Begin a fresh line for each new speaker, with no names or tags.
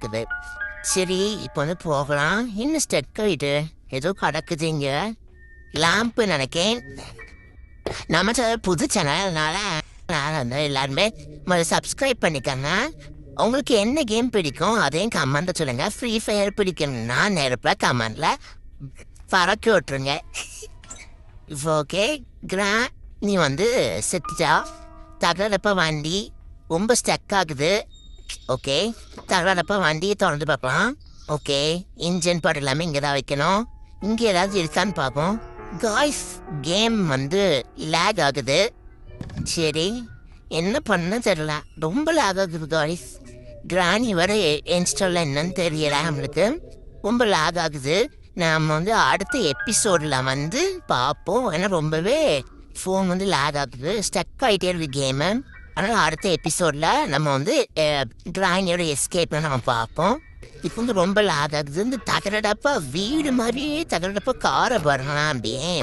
ஆகுது. சரி இப்போ வந்து போகலாம். இன்னும் ஸ்டெக் ஆகிட்டு ஏதோ கிடக்குதுங்க. லேம்ப்பு நினைக்கேன். நம்ம புது சேனல்னால வந்து எல்லாருமே சப்ஸ்கிரைப் பண்ணிக்கோங்க. உங்களுக்கு என்ன கேம் பிடிக்கும் அதையும் கமெண்ட்ல சொல்லுங்க. ஃப்ரீ ஃபயர் பிடிக்கணும்னா நெருப்ப கமெண்ட்ல பறக்க விட்டுருங்க. ஓகே கிரா, நீ வந்து செத்துட்டா. தகரப்ப வண்டி ரொம்ப ஸ்டக் ஆகுது. ஓகே, தகரப்ப வண்டியை திறந்து பார்க்கலாம். ஓகே, இன்ஜின் பாட்டு எல்லாமே இங்கே தான் வைக்கணும். இங்கே ஏதாவது இருக்கான்னு பார்ப்போம். காய்ஸ், கேம் வந்து லேக் ஆகுது. சரி, என்ன பண்ண தெரியல, ரொம்ப லேக் ஆகுது காய்ஸ். கிராணி வர இன்ஸ்டால் என்னன்னு தெரியல நம்மளுக்கு. ரொம்ப லேக் ஆகுது. நம்ம வந்து அடுத்த எபிசோடில் வந்து பார்ப்போம். ஏன்னா ரொம்பவே ஃபோன் வந்து லேக் ஆகுது, ஸ்டக் ஆகிட்டே இருக்கு கேமு. அதனால் அடுத்த எபிசோடில் நம்ம வந்து கிராணியோட எஸ்கேப்ல நம்ம பார்ப்போம். இப்போ வந்து ரொம்ப லேக் ஆகுது. இந்த தகரடப்பா வீடு மாதிரியே தகரடப்பா காரை பாருங்களா அப்படியே.